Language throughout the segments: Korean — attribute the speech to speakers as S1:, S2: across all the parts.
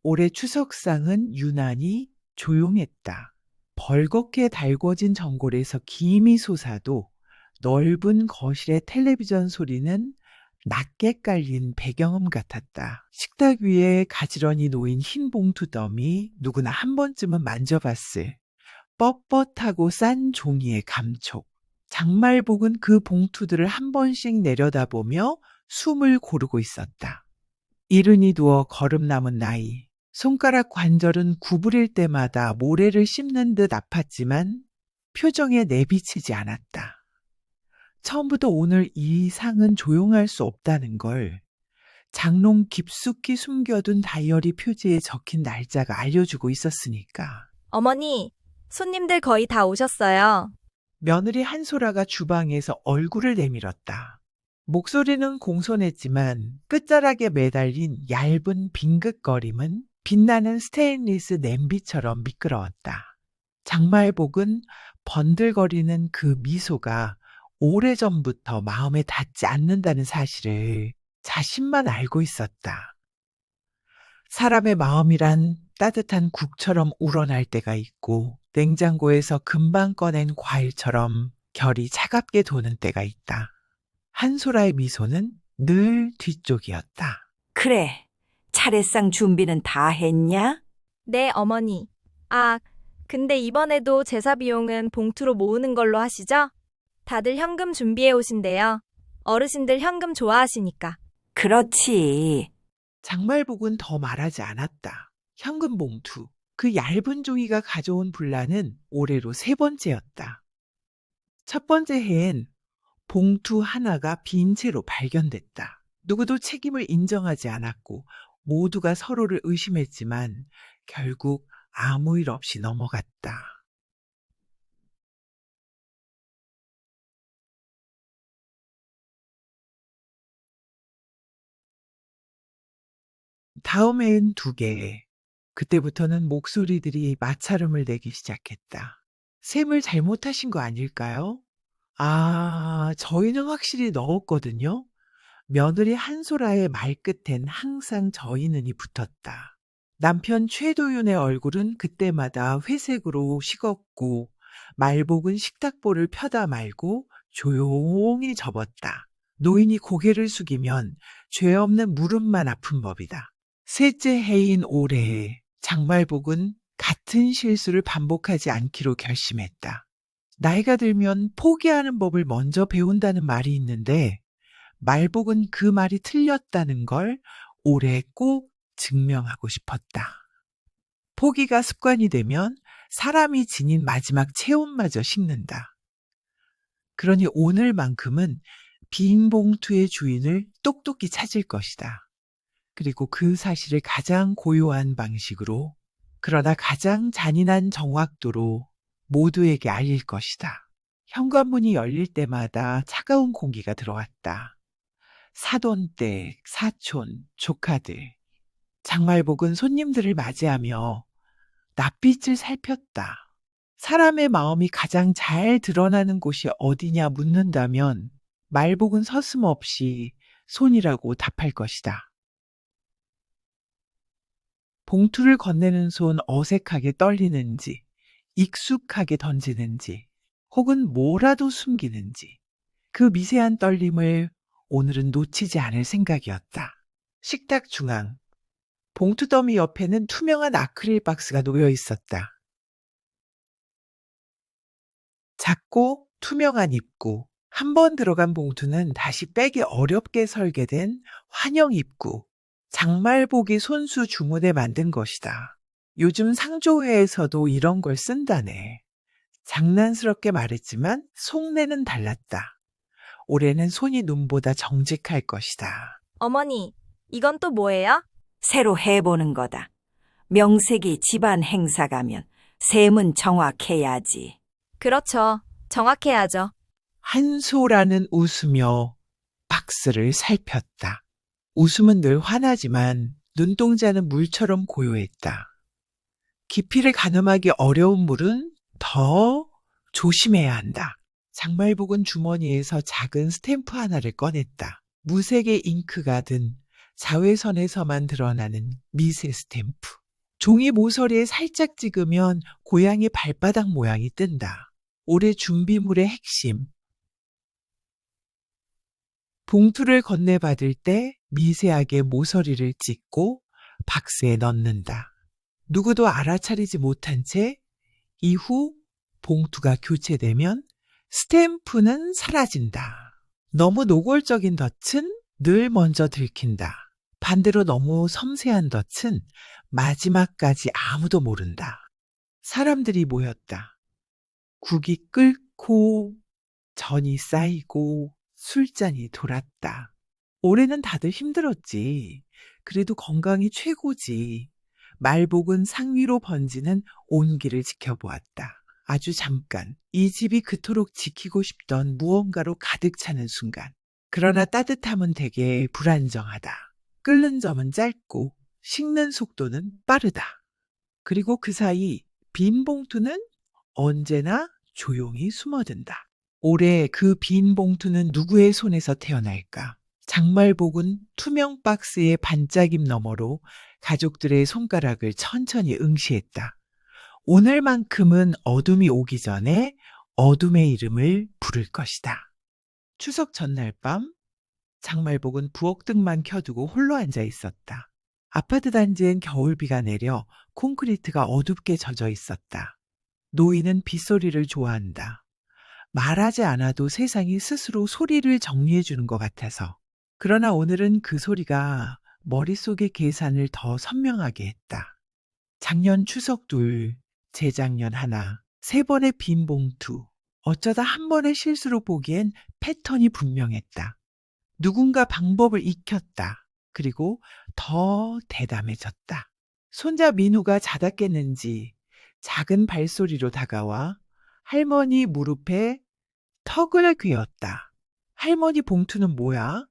S1: 올해 추석상은 유난히 조용했다. 벌겋게 달궈진 전골에서 김이 솟아도 넓은 거실의 텔레비전 소리는 낮게 깔린 배경음 같았다. 식탁 위에 가지런히 놓인 흰 봉투 더미, 누구나 한 번쯤은 만져봤을 뻣뻣하고 싼 종이의 감촉. 장말복은 그 봉투들을 한 번씩 내려다보며 숨을 고르고 있었다. 이른이 두어 거름 남은 나이. 손가락 관절은 구부릴 때마다 모래를 씹는 듯 아팠지만 표정에 내비치지 않았다. 처음부터 오늘 이 상은 조용할 수 없다는 걸 장롱 깊숙이 숨겨둔 다이어리 표지에 적힌 날짜가 알려주고 있었으니까.
S2: 어머니, 손님들 거의 다 오셨어요.
S1: 며느리 한소라가 주방에서 얼굴을 내밀었다. 목소리는 공손했지만 끝자락에 매달린 얇은 빙긋거림은 빛나는 스테인리스 냄비처럼 미끄러웠다. 장말복은 번들거리는 그 미소가 오래전부터 마음에 닿지 않는다는 사실을 자신만 알고 있었다. 사람의 마음이란 따뜻한 국처럼 우러날 때가 있고 냉장고에서 금방 꺼낸 과일처럼 결이 차갑게 도는 때가 있다. 한소라의 미소는 늘 뒤쪽이었다.
S3: 그래, 차례상 준비는 다 했냐?
S2: 네, 어머니. 아, 근데 이번에도 제사 비용은 봉투로 모으는 걸로 하시죠? 다들 현금 준비해 오신대요. 어르신들 현금 좋아하시니까.
S3: 그렇지.
S1: 장말복은 더 말하지 않았다. 현금 봉투, 그 얇은 종이가 가져온 분란은 올해로 3번째였다. 첫 번째 해엔 봉투 하나가 빈 채로 발견됐다. 누구도 책임을 인정하지 않았고 모두가 서로를 의심했지만 결국 아무 일 없이 넘어갔다. 다음 해엔 2개. 그때부터는 목소리들이 마찰음을 내기 시작했다. 셈을 잘못하신 거 아닐까요? 저희는 확실히 넣었거든요. 며느리 한소라의 말끝엔 항상 저희는이 붙었다. 남편 최도윤의 얼굴은 그때마다 회색으로 식었고 말복은 식탁보를 펴다 말고 조용히 접었다. 노인이 고개를 숙이면 죄 없는 무릎만 아픈 법이다. 셋째 해인 올해 장말복은 같은 실수를 반복하지 않기로 결심했다. 나이가 들면 포기하는 법을 먼저 배운다는 말이 있는데 말복은 그 말이 틀렸다는 걸 올해 꼭 증명하고 싶었다. 포기가 습관이 되면 사람이 지닌 마지막 체온마저 식는다. 그러니 오늘만큼은 빈 봉투의 주인을 똑똑히 찾을 것이다. 그리고 그 사실을 가장 고요한 방식으로, 그러나 가장 잔인한 정확도로 모두에게 알릴 것이다. 현관문이 열릴 때마다 차가운 공기가 들어왔다. 사돈댁, 사촌, 조카들. 장말복은 손님들을 맞이하며 낯빛을 살폈다. 사람의 마음이 가장 잘 드러나는 곳이 어디냐 묻는다면 말복은 서슴없이 손이라고 답할 것이다. 봉투를 건네는 손 어색하게 떨리는지, 익숙하게 던지는지, 혹은 뭐라도 숨기는지, 그 미세한 떨림을 오늘은 놓치지 않을 생각이었다. 식탁 중앙, 봉투 더미 옆에는 투명한 아크릴 박스가 놓여 있었다. 작고 투명한 입구, 한 번 들어간 봉투는 다시 빼기 어렵게 설계된 환영 입구, 장말복이 손수 주문에 만든 것이다. 요즘 상조회에서도 이런 걸 쓴다네. 장난스럽게 말했지만 속내는 달랐다. 올해는 손이 눈보다 정직할 것이다.
S2: 어머니, 이건 또 뭐예요?
S3: 새로 해보는 거다. 명색이 집안 행사가면 셈은 정확해야지.
S2: 그렇죠. 정확해야죠.
S1: 한소라는 웃으며 박스를 살폈다. 웃음은 늘 환하지만 눈동자는 물처럼 고요했다. 깊이를 가늠하기 어려운 물은 더 조심해야 한다. 장말복은 주머니에서 작은 스탬프 하나를 꺼냈다. 무색의 잉크가 든 자외선에서만 드러나는 미세 스탬프. 종이 모서리에 살짝 찍으면 고양이 발바닥 모양이 뜬다. 올해 준비물의 핵심. 봉투를 건네받을 때 미세하게 모서리를 찍고 박스에 넣는다. 누구도 알아차리지 못한 채 이후 봉투가 교체되면 스탬프는 사라진다. 너무 노골적인 덫은 늘 먼저 들킨다. 반대로 너무 섬세한 덫은 마지막까지 아무도 모른다. 사람들이 모였다. 국이 끓고 전이 쌓이고 술잔이 돌았다. 올해는 다들 힘들었지. 그래도 건강이 최고지. 말복은 상위로 번지는 온기를 지켜보았다. 아주 잠깐 이 집이 그토록 지키고 싶던 무언가로 가득 차는 순간. 그러나 따뜻함은 되게 불안정하다. 끓는 점은 짧고 식는 속도는 빠르다. 그리고 그 사이 빈 봉투는 언제나 조용히 숨어든다. 올해 그 빈 봉투는 누구의 손에서 태어날까? 장말복은 투명 박스의 반짝임 너머로 가족들의 손가락을 천천히 응시했다. 오늘만큼은 어둠이 오기 전에 어둠의 이름을 부를 것이다. 추석 전날 밤 장말복은 부엌등만 켜두고 홀로 앉아 있었다. 아파트 단지엔 겨울비가 내려 콘크리트가 어둡게 젖어 있었다. 노인은 빗소리를 좋아한다. 말하지 않아도 세상이 스스로 소리를 정리해 주는 것 같아서. 그러나 오늘은 그 소리가 머릿속의 계산을 더 선명하게 했다. 작년 추석 둘, 재작년 하나, 3번의 빈 봉투. 어쩌다 한 번의 실수로 보기엔 패턴이 분명했다. 누군가 방법을 익혔다. 그리고 더 대담해졌다. 손자 민우가 자다 깼는지 작은 발소리로 다가와 할머니 무릎에 턱을 괴었다. 할머니 봉투는 뭐야?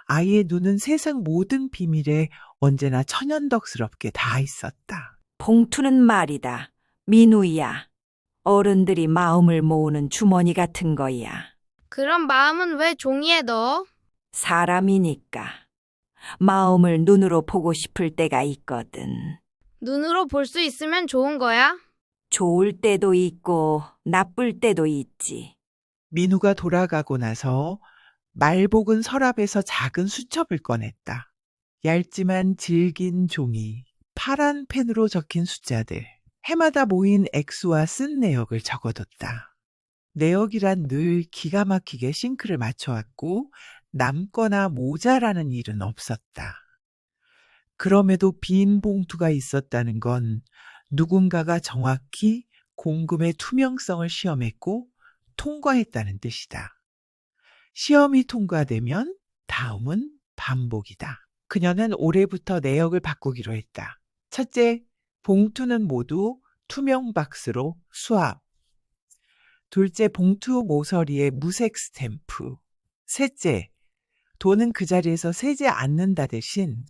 S1: 아이의 눈은 세상 모든 비밀에 언제나 천연덕스럽게 닿아 있었다.
S3: 봉투는 말이다. 민우야. 어른들이 마음을 모으는 주머니 같은 거야.
S4: 그럼 마음은 왜 종이에 넣어?
S3: 사람이니까. 마음을 눈으로 보고 싶을 때가 있거든.
S4: 눈으로 볼 수 있으면 좋은 거야?
S3: 좋을 때도 있고 나쁠 때도 있지.
S1: 민우가 돌아가고 나서 말복은 서랍에서 작은 수첩을 꺼냈다. 얇지만 질긴 종이, 파란 펜으로 적힌 숫자들, 해마다 모인 액수와 쓴 내역을 적어뒀다. 내역이란 늘 기가 막히게 싱크를 맞춰왔고 남거나 모자라는 일은 없었다. 그럼에도 빈 봉투가 있었다는 건 누군가가 정확히 공금의 투명성을 시험했고 통과했다는 뜻이다. 시험이 통과되면 다음은 반복이다. 그녀는 올해부터 내역을 바꾸기로 했다. 첫째, 봉투는 모두 투명 박스로 수압. 둘째, 봉투 모서리에 무색 스탬프. 셋째, 돈은 그 자리에서 세지 않는다 대신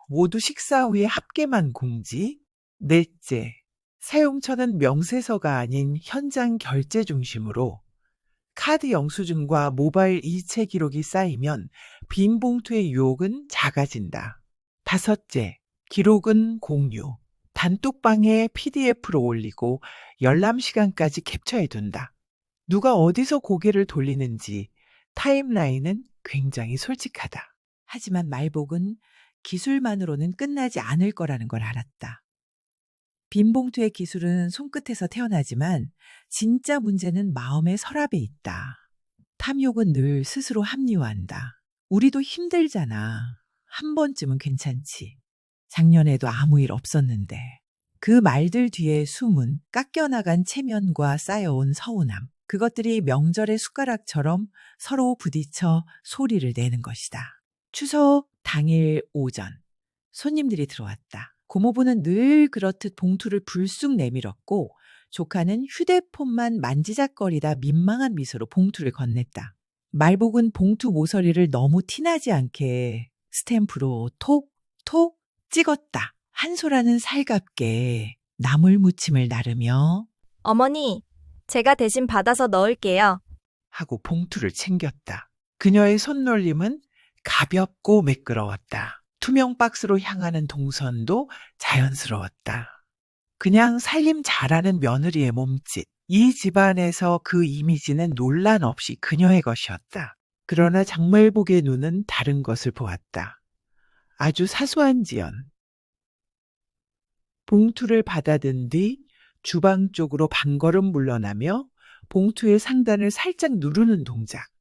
S1: 모두 식사 후에 합계만 공지. 넷째, 사용처는 명세서가 아닌 현장 결제 중심으로 카드 영수증과 모바일 이체 기록이 쌓이면 빈 봉투의 유혹은 작아진다. 다섯째, 기록은 공유. 단톡방에 PDF로 올리고 열람 시간까지 캡처해둔다. 누가 어디서 고개를 돌리는지 타임라인은 굉장히 솔직하다. 하지만 말복은 기술만으로는 끝나지 않을 거라는 걸 알았다. 빈 봉투의 기술은 손끝에서 태어나지만 진짜 문제는 마음의 서랍에 있다. 탐욕은 늘 스스로 합리화한다. 우리도 힘들잖아. 한 번쯤은 괜찮지. 작년에도 아무 일 없었는데. 그 말들 뒤에 숨은 깎여나간 체면과 쌓여온 서운함. 그것들이 명절의 숟가락처럼 서로 부딪혀 소리를 내는 것이다. 추석 당일 오전 손님들이 들어왔다. 고모부는 늘 그렇듯 봉투를 불쑥 내밀었고 조카는 휴대폰만 만지작거리다 민망한 미소로 봉투를 건넸다. 말복은 봉투 모서리를 너무 티나지 않게 스탬프로 톡톡 찍었다. 한솔아는 살갑게 나물 무침을 나르며
S2: 어머니, 제가 대신 받아서 넣을게요.
S1: 하고 봉투를 챙겼다. 그녀의 손놀림은 가볍고 매끄러웠다. 투명 박스로 향하는 동선도 자연스러웠다. 그냥 살림 잘하는 며느리의 몸짓. 이 집안에서 그 이미지는 논란 없이 그녀의 것이었다. 그러나 장말복의 눈은 다른 것을 보았다. 아주 사소한 지연. 봉투를 받아든 뒤 주방 쪽으로 반걸음 물러나며 봉투의 상단을 살짝 누르는 동작.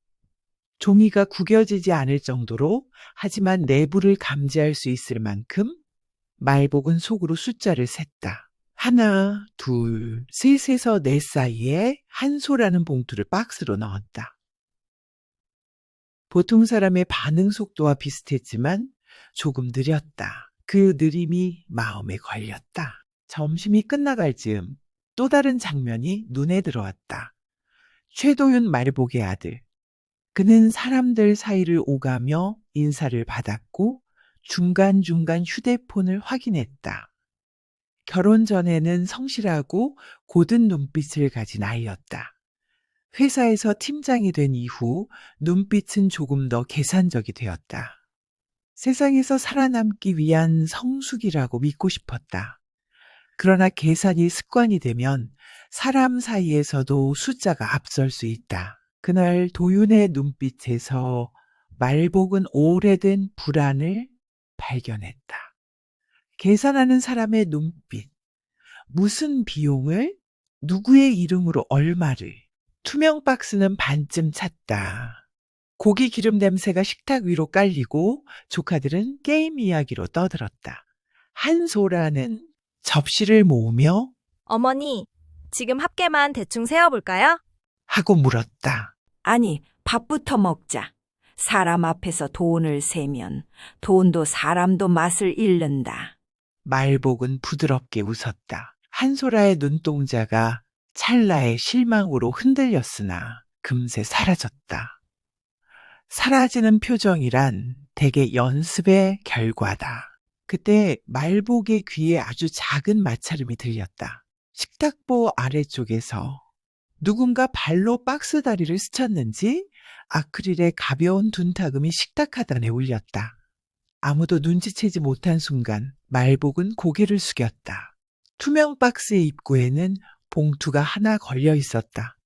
S1: 종이가 구겨지지 않을 정도로 하지만 내부를 감지할 수 있을 만큼 말복은 속으로 숫자를 셌다. 하나, 둘, 셋에서 넷 사이에 한소라는 봉투를 박스로 넣었다. 보통 사람의 반응 속도와 비슷했지만 조금 느렸다. 그 느림이 마음에 걸렸다. 점심이 끝나갈 즈음 또 다른 장면이 눈에 들어왔다. 최도윤 말복의 아들. 그는 사람들 사이를 오가며 인사를 받았고 중간중간 휴대폰을 확인했다. 결혼 전에는 성실하고 고든 눈빛을 가진 아이였다. 회사에서 팀장이 된 이후 눈빛은 조금 더 계산적이 되었다. 세상에서 살아남기 위한 성숙이라고 믿고 싶었다. 그러나 계산이 습관이 되면 사람 사이에서도 숫자가 앞설 수 있다. 그날 도윤의 눈빛에서 말복은 오래된 불안을 발견했다. 계산하는 사람의 눈빛, 무슨 비용을, 누구의 이름으로 얼마를. 투명 박스는 반쯤 찼다. 고기 기름 냄새가 식탁 위로 깔리고 조카들은 게임 이야기로 떠들었다. 한소라는 접시를 모으며
S2: 어머니, 지금 합계만 대충 세어볼까요?
S1: 하고 물었다.
S3: 아니, 밥부터 먹자. 사람 앞에서 돈을 세면 돈도 사람도 맛을 잃는다.
S1: 말복은 부드럽게 웃었다. 한소라의 눈동자가 찰나의 실망으로 흔들렸으나 금세 사라졌다. 사라지는 표정이란 대개 연습의 결과다. 그때 말복의 귀에 아주 작은 마찰음이 들렸다. 식탁보 아래쪽에서 누군가 발로 박스 다리를 스쳤는지 아크릴의 가벼운 둔탁음이 식탁 하단에 울렸다. 아무도 눈치채지 못한 순간 말복은 고개를 숙였다. 투명 박스의 입구에는 봉투가 하나 걸려 있었다.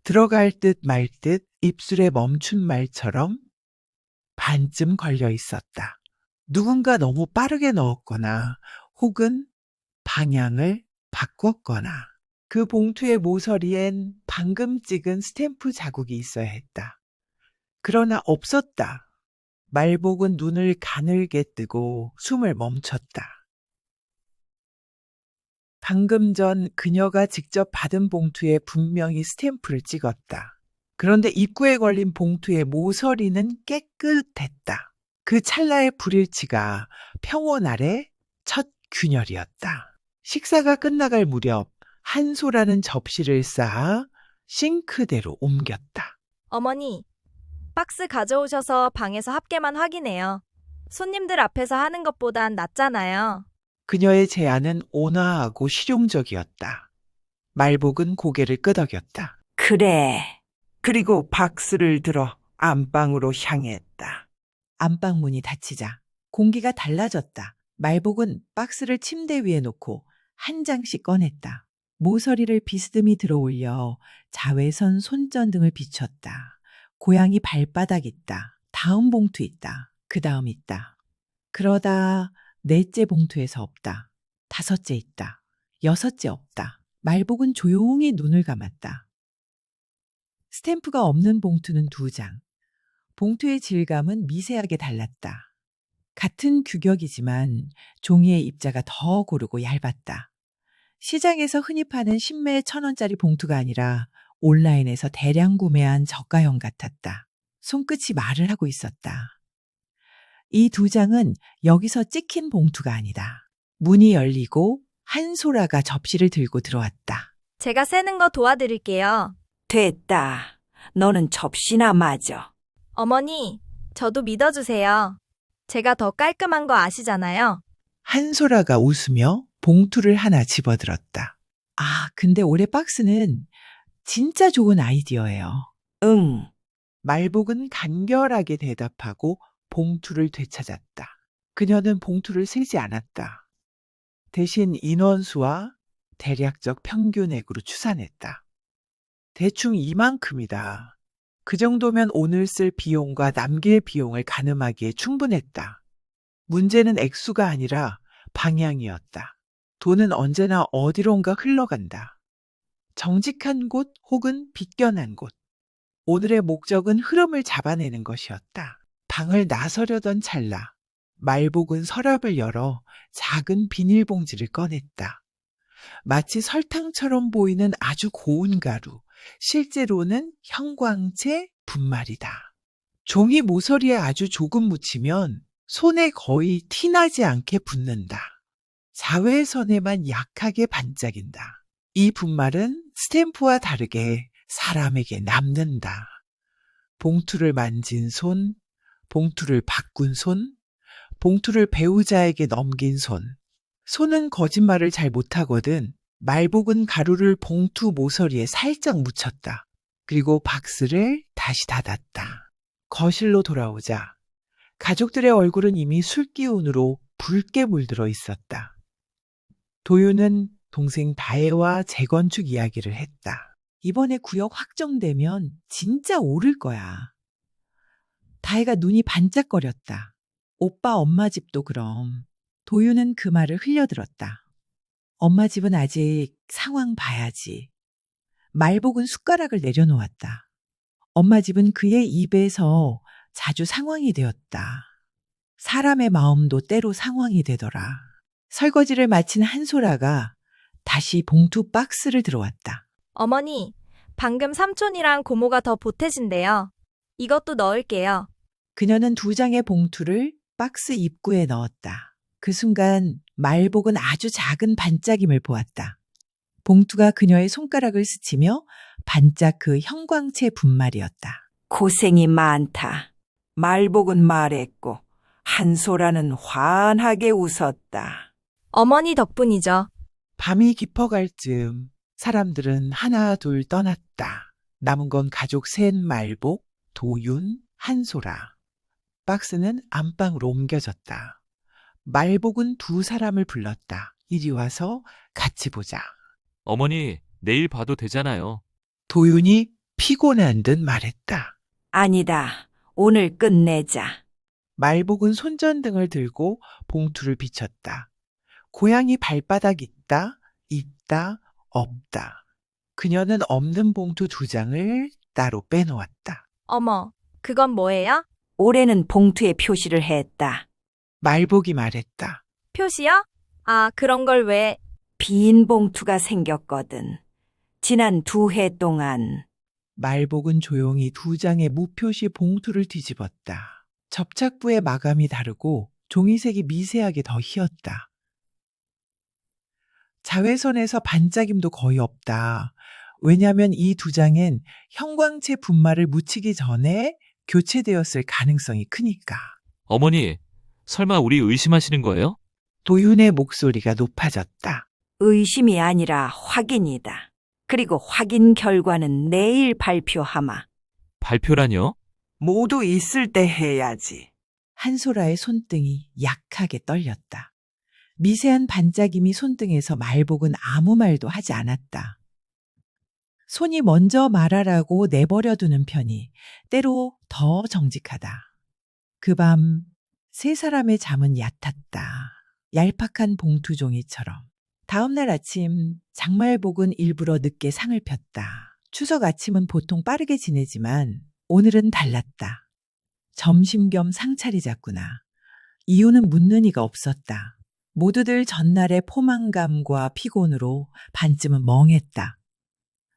S1: 들어갈 듯 말 듯 입술에 멈춘 말처럼 반쯤 걸려 있었다. 누군가 너무 빠르게 넣었거나 혹은 방향을 바꿨거나 그 봉투의 모서리엔 방금 찍은 스탬프 자국이 있어야 했다. 그러나 없었다. 말복은 눈을 가늘게 뜨고 숨을 멈췄다. 방금 전 그녀가 직접 받은 봉투에 분명히 스탬프를 찍었다. 그런데 입구에 걸린 봉투의 모서리는 깨끗했다. 그 찰나의 불일치가 평온 아래 첫 균열이었다. 식사가 끝나갈 무렵 한소라는 접시를 쌓아 싱크대로 옮겼다.
S2: 어머니, 박스 가져오셔서 방에서 합계만 확인해요. 손님들 앞에서 하는 것보단 낫잖아요.
S1: 그녀의 제안은 온화하고 실용적이었다. 말복은 고개를 끄덕였다.
S3: 그래.
S1: 그리고 박스를 들어 안방으로 향했다. 안방 문이 닫히자 공기가 달라졌다. 말복은 박스를 침대 위에 놓고 한 장씩 꺼냈다. 모서리를 비스듬히 들어올려 자외선 손전등을 비췄다. 고양이 발바닥 있다. 다음 봉투 있다. 그 다음 있다. 그러다 넷째 봉투에서 없다. 다섯째 있다. 여섯째 없다. 말복은 조용히 눈을 감았다. 스탬프가 없는 봉투는 2장. 봉투의 질감은 미세하게 달랐다. 같은 규격이지만 종이의 입자가 더 고르고 얇았다. 시장에서 흔히 파는 신매 1,000원짜리 봉투가 아니라 온라인에서 대량 구매한 저가형 같았다. 손끝이 말을 하고 있었다. 이 2장은 여기서 찍힌 봉투가 아니다. 문이 열리고 한소라가 접시를 들고 들어왔다.
S2: 제가 세는 거 도와드릴게요.
S3: 됐다. 너는 접시나 맞아.
S2: 어머니, 저도 믿어주세요. 제가 더 깔끔한 거 아시잖아요.
S1: 한소라가 웃으며 봉투를 하나 집어들었다. 아, 근데 올해 박스는 진짜 좋은 아이디어예요.
S3: 응.
S1: 말복은 간결하게 대답하고 봉투를 되찾았다. 그녀는 봉투를 세지 않았다. 대신 인원수와 대략적 평균액으로 추산했다. 대충 이만큼이다. 그 정도면 오늘 쓸 비용과 남길 비용을 가늠하기에 충분했다. 문제는 액수가 아니라 방향이었다. 돈은 언제나 어디론가 흘러간다. 정직한 곳 혹은 비껴난 곳. 오늘의 목적은 흐름을 잡아내는 것이었다. 방을 나서려던 찰나 말복은 서랍을 열어 작은 비닐봉지를 꺼냈다. 마치 설탕처럼 보이는 아주 고운 가루, 실제로는 형광채 분말이다. 종이 모서리에 아주 조금 묻히면 손에 거의 티나지 않게 붙는다. 자외선에만 약하게 반짝인다. 이 분말은 스탬프와 다르게 사람에게 남는다. 봉투를 만진 손, 봉투를 바꾼 손, 봉투를 배우자에게 넘긴 손. 손은 거짓말을 잘 못하거든. 말복은 가루를 봉투 모서리에 살짝 묻혔다. 그리고 박스를 다시 닫았다. 거실로 돌아오자 가족들의 얼굴은 이미 술기운으로 붉게 물들어 있었다. 도윤은 동생 다혜와 재건축 이야기를 했다. 이번에 구역 확정되면 진짜 오를 거야. 다혜가 눈이 반짝거렸다. 오빠 엄마 집도 그럼. 도윤은 그 말을 흘려들었다. 엄마 집은 아직 상황 봐야지. 말복은 숟가락을 내려놓았다. 엄마 집은 그의 입에서 자주 상황이 되었다. 사람의 마음도 때로 상황이 되더라. 설거지를 마친 한소라가 다시 봉투 박스를 들어왔다.
S2: 어머니, 방금 삼촌이랑 고모가 더 보태신대요. 이것도 넣을게요.
S1: 그녀는 2장의 봉투를 박스 입구에 넣었다. 그 순간 말복은 아주 작은 반짝임을 보았다. 봉투가 그녀의 손가락을 스치며 반짝 그 형광채 분말이었다.
S3: 고생이 많다. 말복은 말했고 한소라는 환하게 웃었다.
S2: 어머니 덕분이죠.
S1: 밤이 깊어갈 즈음 사람들은 하나 둘 떠났다. 남은 건 가족 셋 말복, 도윤, 한소라. 박스는 안방으로 옮겨졌다. 말복은 2 사람을 불렀다. 이리 와서 같이 보자.
S5: 어머니, 내일 봐도 되잖아요.
S1: 도윤이 피곤한 듯 말했다.
S3: 아니다. 오늘 끝내자.
S1: 말복은 손전등을 들고 봉투를 비쳤다. 고양이 발바닥 있다, 있다, 없다. 그녀는 없는 봉투 2장을 따로 빼놓았다.
S2: 어머, 그건 뭐예요?
S3: 올해는 봉투에 표시를 했다.
S1: 말복이 말했다.
S2: 표시요? 아, 그런 걸 왜?
S3: 빈 봉투가 생겼거든. 지난 2해 동안
S1: 말복은 조용히 2장의 무표시 봉투를 뒤집었다. 접착부의 마감이 다르고 종이색이 미세하게 더 희었다. 자외선에서 반짝임도 거의 없다. 왜냐하면 이 2장엔 형광채 분말을 묻히기 전에 교체되었을 가능성이 크니까.
S5: 어머니, 설마 우리 의심하시는 거예요?
S1: 도윤의 목소리가 높아졌다.
S3: 의심이 아니라 확인이다. 그리고 확인 결과는 내일 발표하마.
S5: 발표라뇨?
S1: 모두 있을 때 해야지. 한소라의 손등이 약하게 떨렸다. 미세한 반짝임이 손등에서 말복은 아무 말도 하지 않았다. 손이 먼저 말하라고 내버려두는 편이 때로 더 정직하다. 그 밤 3 사람의 잠은 얕았다. 얄팍한 봉투 종이처럼. 다음 날 아침 장말복은 일부러 늦게 상을 폈다. 추석 아침은 보통 빠르게 지내지만 오늘은 달랐다. 점심 겸 상차리자꾸나. 이유는 묻는 이가 없었다. 모두들 전날의 포만감과 피곤으로 반쯤은 멍했다.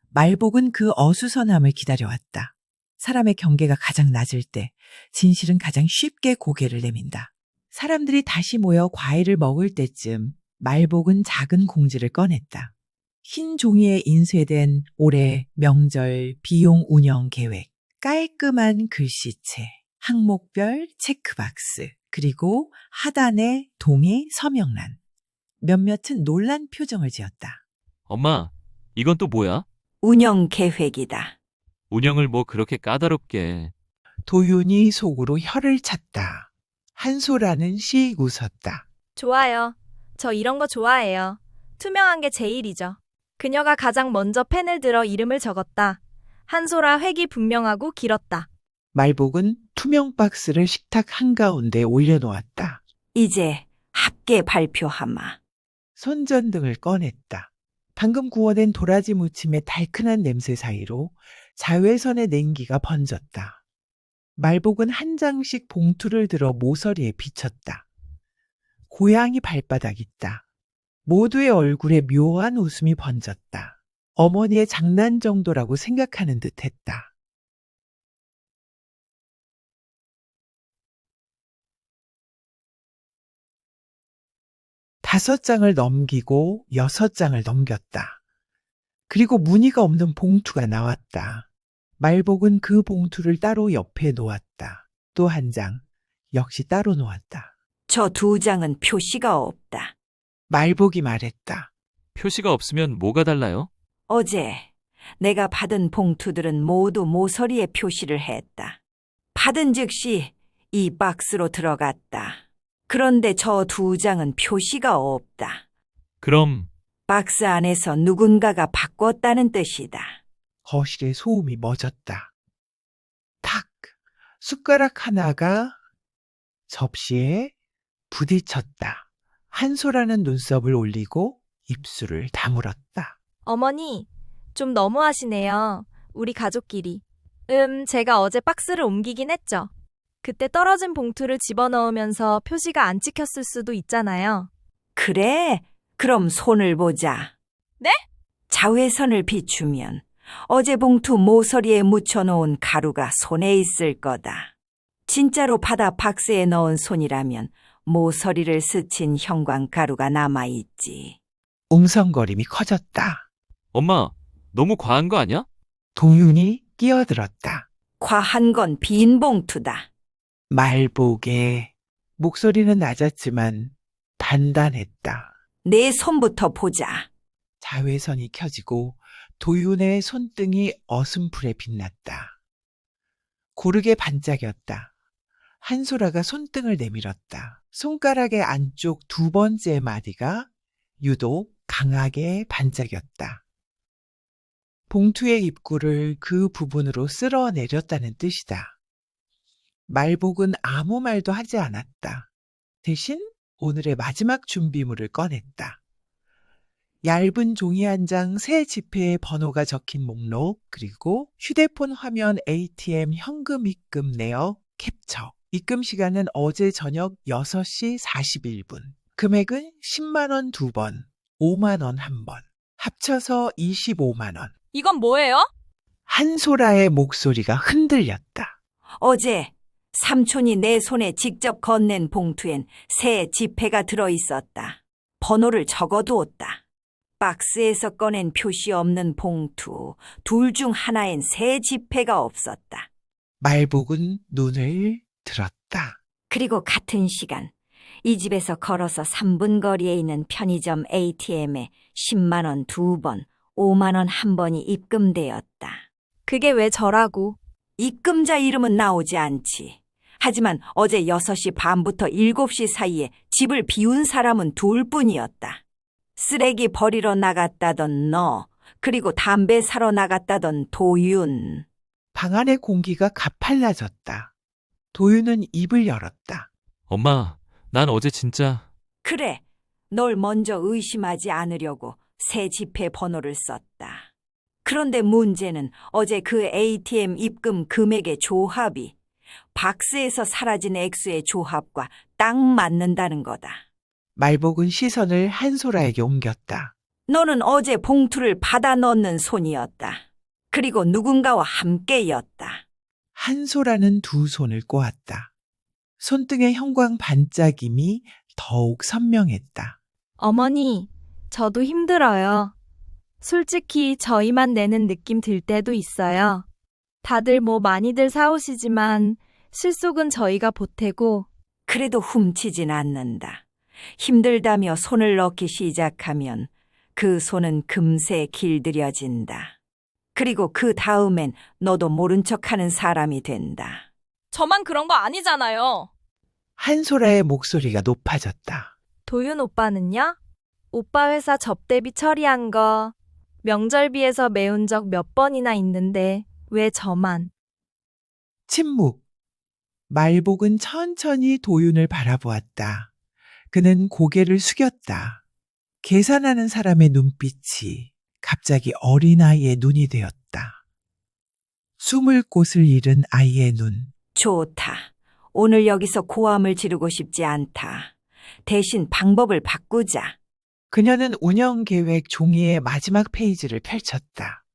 S1: 말복은 그 어수선함을 기다려왔다. 사람의 경계가 가장 낮을 때 진실은 가장 쉽게 고개를 내민다. 사람들이 다시 모여 과일을 먹을 때쯤 말복은 작은 공지를 꺼냈다. 흰 종이에 인쇄된 올해 명절 비용 운영 계획, 깔끔한 글씨체, 항목별 체크박스, 그리고 하단에 동의 서명란. 몇몇은 놀란 표정을 지었다.
S5: 엄마, 이건 또 뭐야?
S3: 운영 계획이다.
S5: 운영을 뭐 그렇게 까다롭게.
S1: 도윤이 속으로 혀를 찼다. 한소라는 씩 웃었다.
S2: 좋아요. 저 이런 거 좋아해요. 투명한 게 제일이죠. 그녀가 가장 먼저 펜을 들어 이름을 적었다. 한소라 획이 분명하고 길었다.
S1: 말복은 투명 박스를 식탁 한가운데 올려놓았다.
S3: 이제 합계 발표하마.
S1: 손전등을 꺼냈다. 방금 구워낸 도라지 무침의 달큰한 냄새 사이로 자외선의 냉기가 번졌다. 말복은 한 장씩 봉투를 들어 모서리에 비쳤다. 고양이 발바닥 있다. 모두의 얼굴에 묘한 웃음이 번졌다. 어머니의 장난 정도라고 생각하는 듯 했다. 다섯 장을 넘기고 여섯 장을 넘겼다. 그리고 무늬가 없는 봉투가 나왔다. 말복은 그 봉투를 따로 옆에 놓았다. 또 한 장, 역시 따로 놓았다.
S3: 저 2장은 표시가 없다.
S1: 말복이 말했다.
S5: 표시가 없으면 뭐가 달라요?
S3: 어제 내가 받은 봉투들은 모두 모서리에 표시를 했다. 받은 즉시 이 박스로 들어갔다. 그런데 저 2장은 표시가 없다.
S5: 그럼
S3: 박스 안에서 누군가가 바꿨다는 뜻이다.
S1: 거실에 소음이 멎었다. 탁! 숟가락 하나가 접시에 부딪혔다. 한소라는 눈썹을 올리고 입술을 다물었다.
S2: 어머니, 좀 너무하시네요. 우리 가족끼리. 제가 어제 박스를 옮기긴 했죠. 그때 떨어진 봉투를 집어넣으면서 표시가 안 찍혔을 수도 있잖아요.
S3: 그래? 그럼 손을 보자.
S2: 네?
S3: 자외선을 비추면 어제 봉투 모서리에 묻혀놓은 가루가 손에 있을 거다. 진짜로 바다 박스에 넣은 손이라면 모서리를 스친 형광가루가 남아있지.
S1: 웅성거림이 커졌다.
S5: 엄마, 너무 과한 거 아니야?
S1: 동윤이 끼어들었다.
S3: 과한 건 빈 봉투다.
S1: 말복의 목소리는 낮았지만 단단했다.
S3: 내 손부터 보자.
S1: 자외선이 켜지고 도윤의 손등이 어슴풀에 빛났다. 고르게 반짝였다. 한소라가 손등을 내밀었다. 손가락의 안쪽 2번째 마디가 유독 강하게 반짝였다. 봉투의 입구를 그 부분으로 쓸어내렸다는 뜻이다. 말복은 아무 말도 하지 않았다. 대신 오늘의 마지막 준비물을 꺼냈다. 얇은 종이 한 장 새 지폐에 번호가 적힌 목록, 그리고 휴대폰 화면 ATM 현금 입금 내역 캡처. 입금 시간은 어제 저녁 6시 41분. 금액은 10만 원 2번, 5만 원 1번. 합쳐서 25만 원.
S2: 이건 뭐예요?
S1: 한소라의 목소리가 흔들렸다.
S3: 어제 삼촌이 내 손에 직접 건넨 봉투엔 새 지폐가 들어있었다. 번호를 적어두었다. 박스에서 꺼낸 표시 없는 봉투, 둘 중 하나엔 새 지폐가 없었다.
S1: 말복은 눈을 들었다.
S3: 그리고 같은 시간 이 집에서 걸어서 3분 거리에 있는 편의점 ATM에 10만 원 2번, 5만 원 1번이 입금되었다.
S2: 그게 왜 저라고?
S3: 입금자 이름은 나오지 않지. 하지만 어제 6시 반부터 7시 사이에 집을 비운 사람은 2뿐이었다. 쓰레기 버리러 나갔다던 너, 그리고 담배 사러 나갔다던 도윤.
S1: 방 안의 공기가 가팔라졌다. 도윤은 입을 열었다.
S5: 엄마, 난 어제 진짜
S3: 그래, 널 먼저 의심하지 않으려고 새 지폐 번호를 썼다. 그런데 문제는 어제 그 ATM 입금 금액의 조합이 박스에서 사라진 액수의 조합과 딱 맞는다는 거다.
S1: 말복은 시선을 한소라에게 옮겼다.
S3: 너는 어제 봉투를 받아 넣는 손이었다. 그리고 누군가와 함께였다.
S1: 한소라는 2 손을 꼬았다. 손등의 형광 반짝임이 더욱 선명했다.
S2: 어머니, 저도 힘들어요. 솔직히 저희만 내는 느낌 들 때도 있어요. 다들 뭐 많이들 사오시지만 실속은 저희가 보태고.
S3: 그래도 훔치진 않는다. 힘들다며 손을 넣기 시작하면 그 손은 금세 길들여진다. 그리고 그 다음엔 너도 모른 척하는 사람이 된다.
S2: 저만 그런 거 아니잖아요.
S1: 한소라의 목소리가 높아졌다.
S2: 도윤 오빠는요? 오빠 회사 접대비 처리한 거 명절비에서 메운 적 몇 번이나 있는데 왜 저만?
S1: 침묵. 말복은 천천히 도윤을 바라보았다. 그는 고개를 숙였다. 계산하는 사람의 눈빛이 갑자기 어린아이의 눈이 되었다. 숨을 곳을 잃은 아이의 눈.
S3: 좋다. 오늘 여기서 고함을 지르고 싶지 않다. 대신 방법을 바꾸자.
S1: 그녀는 운영계획 종이의 마지막 페이지를 펼쳤다.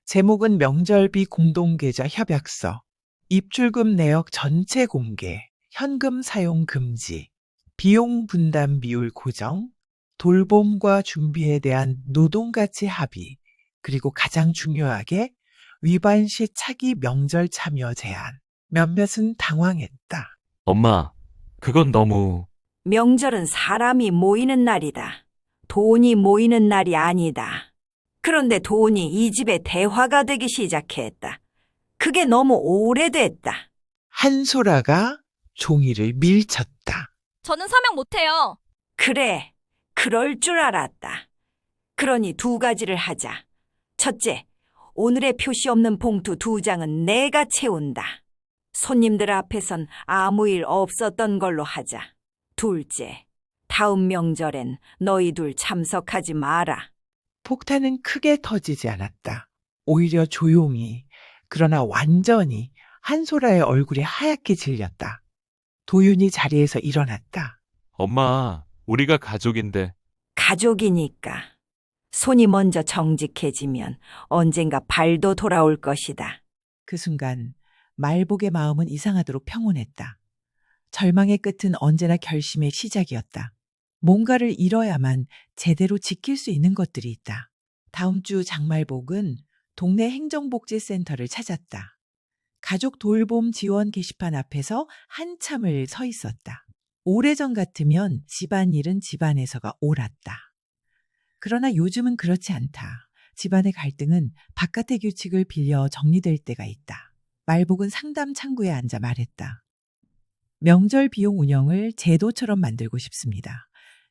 S1: 제목은 명절비 공동계좌 협약서, 입출금 내역 전체 공개, 현금 사용 금지, 비용 분담 비율 고정, 돌봄과 준비에 대한 노동가치 합의, 그리고 가장 중요하게 위반 시 차기 명절 참여 제한. 몇몇은 당황했다.
S5: 엄마, 그건 너무...
S3: 명절은 사람이 모이는 날이다. 돈이 모이는 날이 아니다. 그런데 돈이 이 집의 대화가 되기 시작했다. 그게 너무 오래됐다.
S1: 한소라가 종이를 밀쳤다.
S2: 저는 서명 못해요.
S3: 그래, 그럴 줄 알았다. 그러니 두 가지를 하자. 첫째, 오늘의 표시 없는 봉투 2장은 내가 채운다. 손님들 앞에선 아무 일 없었던 걸로 하자. 둘째, 다음 명절엔 너희 둘 참석하지 마라.
S1: 폭탄은 크게 터지지 않았다. 오히려 조용히, 그러나 완전히 한소라의 얼굴이 하얗게 질렸다. 도윤이 자리에서 일어났다.
S5: 엄마, 우리가 가족인데.
S3: 가족이니까. 손이 먼저 정직해지면 언젠가 발도 돌아올 것이다.
S1: 그 순간 말복의 마음은 이상하도록 평온했다. 절망의 끝은 언제나 결심의 시작이었다. 뭔가를 잃어야만 제대로 지킬 수 있는 것들이 있다. 다음 주 장말복은 동네 행정복지센터를 찾았다. 가족 돌봄 지원 게시판 앞에서 한참을 서 있었다. 오래전 같으면 집안일은 집안에서가 옳았다. 그러나 요즘은 그렇지 않다. 집안의 갈등은 바깥의 규칙을 빌려 정리될 때가 있다. 말복은 상담 창구에 앉아 말했다. 명절 비용 운영을 제도처럼 만들고 싶습니다.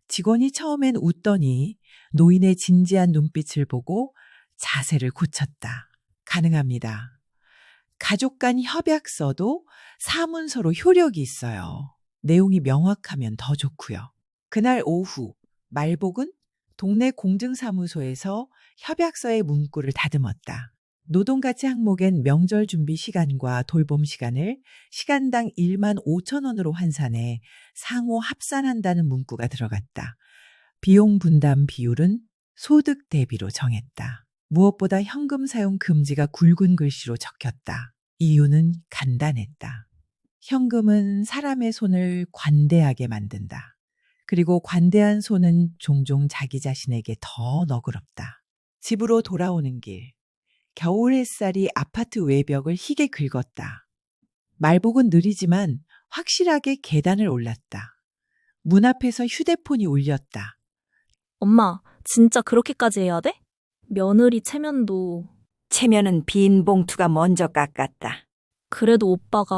S1: 직원이 처음엔 웃더니 노인의 진지한 눈빛을 보고 자세를 고쳤다. 가능합니다. 가족 간 협약서도 사문서로 효력이 있어요. 내용이 명확하면 더 좋고요. 그날 오후 말복은 동네 공증사무소에서 협약서의 문구를 다듬었다. 노동가치 항목엔 명절 준비 시간과 돌봄 시간을 시간당 15,000원으로 환산해 상호 합산한다는 문구가 들어갔다. 비용 분담 비율은 소득 대비로 정했다. 무엇보다 현금 사용 금지가 굵은 글씨로 적혔다. 이유는 간단했다. 현금은 사람의 손을 관대하게 만든다. 그리고 관대한 손은 종종 자기 자신에게 더 너그럽다. 집으로 돌아오는 길. 겨울 햇살이 아파트 외벽을 희게 긁었다. 말복은 느리지만 확실하게 계단을 올랐다. 문 앞에서 휴대폰이 울렸다.
S6: 엄마, 진짜 그렇게까지 해야 돼? 며느리 체면도.
S3: 체면은 빈 봉투가 먼저 깎았다.
S6: 그래도 오빠가.